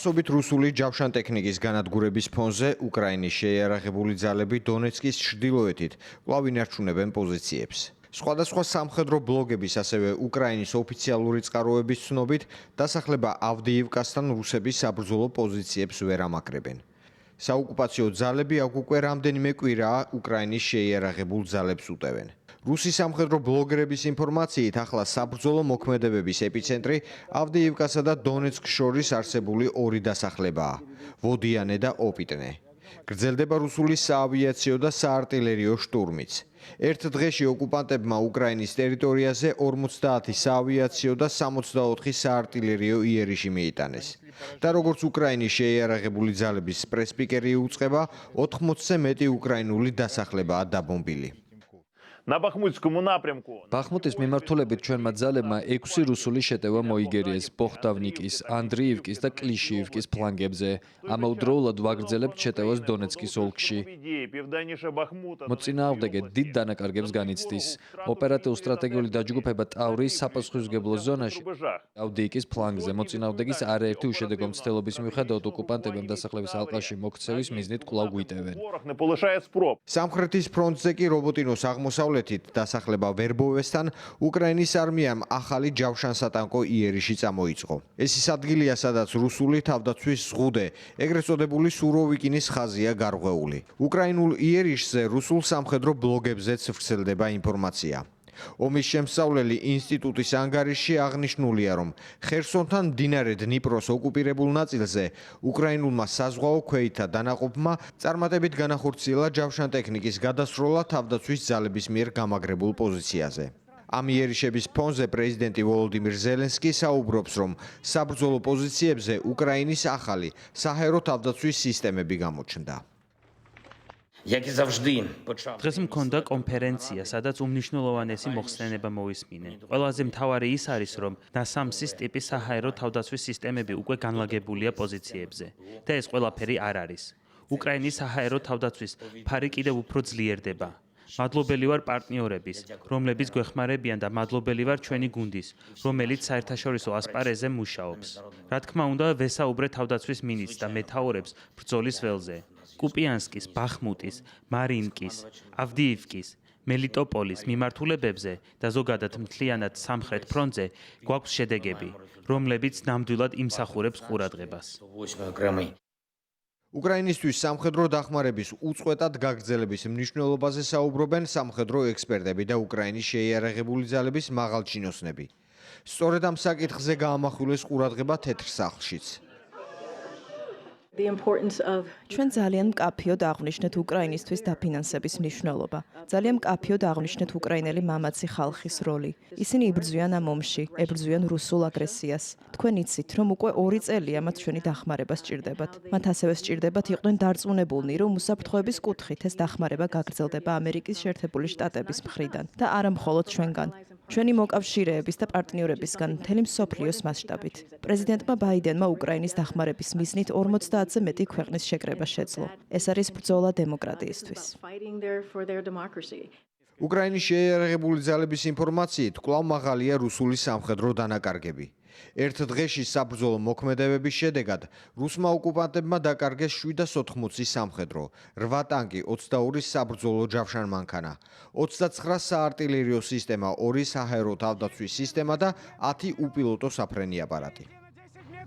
სობით რუსული ჯავშანტექნიკის განადგურების ფონზე უკრაინის შეიარაღებული ძალები დონეცკის ჩრდილოეთით კვლავ ინარჩუნებენ პოზიციებს. სხვადასხვა სამხედრო ბლოგების, ასევე უკრაინის ოფიციალური წყაროების ცნობით, დასახლება ავდიივკასთან რუსები საბრძოლო პოზიციებს ვერ ამაკრებენ. საოკუპაციო ძალები აქ უკვე რამდენიმე კვირაა უკრაინის შეიარაღებულ ძალებს უტევენ. რუსი სამხედრო ბლოგერების ინფორმაციით, ახლა საბრძოლო მოქმედებების ეპიცენტრი ავდიივკასა და დონეცკს შორის არსებული ორი დასახლებაა: ვოდიანე და ოპიტნე. გრძელდება რუსული საავიაციო და საარტილერიო შტურმიც. ერთ დღეში ოკუპანტებმა უკრაინის ტერიტორიაზე 50 საავიაციო და 64 საარტილერიო იერიში მიიტანეს. და როგორც უკრაინის შეიარაღებული ძალების პრესპიკერი იუწყება, 80-ზე მეტი უკრაინული დასახლებაა დაბომბილი. ბახმუტის მიმართულებით ჩვენმა ძალებმა 6 რუსული შეტევა მოიგერიეს ბოხდავნიკის, ანდრიივკის და კლიშიივკის ფლანგებზე. ამავდროულად ვაგრძელებთ შეტევას დონეცკის ოლქში. მოწინააღმდეგე დიდ დანაკარგებს განიცდის. ოპერატიულ-სტრატეგიული დაჯგუფება ტავრის საპასუხისმგებლო ზონაში ავდიიკის ფლანგზე. მოწინააღმდეგის არაერთი უშედეგო მცდელობის მიუხედავად ოკუპანტებმა დასახლების ალყაში მოქცევის მიზნით კვლავ გვიტევენ. სამხრეთის ფრონტზე კი რობოტინოს აღმოსავლეთით დასახლება ვერბოვესთან უკრაინის არმიამ ახალი ჯავშანსატანკო იერიში წამოიწყო. ეს ის ადგილია, სადაც რუსული თავდაცვის ზღუდე, ეგრეთ წოდებული სუროვიკინის ხაზია გარღვეული. უკრაინულ იერიშზე რუსულ სამხედრო ბლოგებზეც ვრცელდება ინფორმაცია. ომის შემსწავლელი ინსტიტუტის ანგარიშში აღნიშნულია, რომ ხერსონთან მდინარე დნიპროს ოკუპირებულ ნაწილზე უკრაინულმა საზღვაო ქვეითთა დანაყოფმა წარმატებით განახორციელა ჯავშანტექნიკის გადასროლა თავდაცვის ძალების მიერ გამაგრებულ პოზიციაზე. ამ იერიშების ფონზე პრეზიდენტი ვოლოდიმირ ზელენსკი საუბრობს, რომ საბრძოლო პოზიციებზე უკრაინის ახალი საჰაერო თავდაცვის სისტემები გამოჩნდა. დღეს მქონდა კონფერენცია, სადაც უმნიშვნელოვანესი მოხსენება მოისმინე. ყველაზე მთავარი ის არის, რომ ნასამსის ტიპის საჰაერო თავდაცვის სისტემები უკვე განლაგებულია პოზიციებზე და ეს ყველაფერი არ არის. უკრაინის საჰაერო თავდაცვის ფარი კიდევ უფრო ძლიერდება. მადლობელი ვარ პარტნიორების, რომლებიც გვეხმარებიან და მადლობელი ვარ ჩვენი გუნდის, რომელიც საერთაშორისო ასპარეზზე მუშაობს. რა თქმა უნდა, ვესაუბრე თავდაცვის მინისტრს და მეთაურებს ბრძოლის ველზე. კუპიანსკის, ბახმუტის, მარინკის, ავდიივკის, მელიტოპოლის მიმართულებებზე და ზოგადად მთლიანად სამხრეთ ფრონტზე გვაქვს შედეგები, რომლებიც ნამდვილად იმსახურებს ყურადღებას. უკრაინისთვის სამხედრო დახმარების უწყვეტად გაგრძელების მნიშვნელობაზე საუბრობენ სამხედრო ექსპერტები და უკრაინის შეიარაღებული ძალების მაღალჩინოსნები. სწორედ ამ საკითხზე გაამახვილეს ყურადღება თეთრ სახლშიც. ჩვენ ძალიან მკაფიოდ აღვნიშნეთ უკრაინისთვის დაფინანსების მნიშვნელობა. ძალიან მკაფიოდ აღვნიშნეთ უკრაინელი მამაცი ხალხის როლი. ისინი იბრძვიან ამ ომში, ებრძვიან რუსულ აგრესიას. თქვენ იცით, რომ უკვე 2 წელია მათ ჩვენი დახმარება სჭირდებათ. მათ ასევე სჭირდებათ იყვნენ დარწმუნებულნი, რომ უსაფრთხოების კუთხით ეს დახმარება გაგრძელდება ამერიკის შეერთებული შტატების მხრიდან და არა მხოლოდ ჩვენგან. ჩვენი მოკავშირეების და პარტნიორებისგან მთელი მსოფლიოს მასშტაბით. პრეზიდენტმა ბაიდენმა უკრაინის დახმარების მიზნით 50-ზე მეტი ქვეყნის შეკრება შეძლო. ეს არის ბრძოლა დემოკრატიისთვის. უკრაინის შეიარაღებული ძალების ინფორმაციით, კვლავ მაღალია რუსული სამხედრო დანაკარგები. ერთ დღეში საბრძოლო მოქმედებების შედეგად რუსმა ოკუპანტებმა დაკარგეს 780 სამხედრო, 8 ტანკი, 22 საბრძოლო ჯავშანმანქანა, 29 საარტილერიო სისტემა, 2 საჰაერო თავდაცვის სისტემა და 10 უპილოტო საფრენი აპარატი.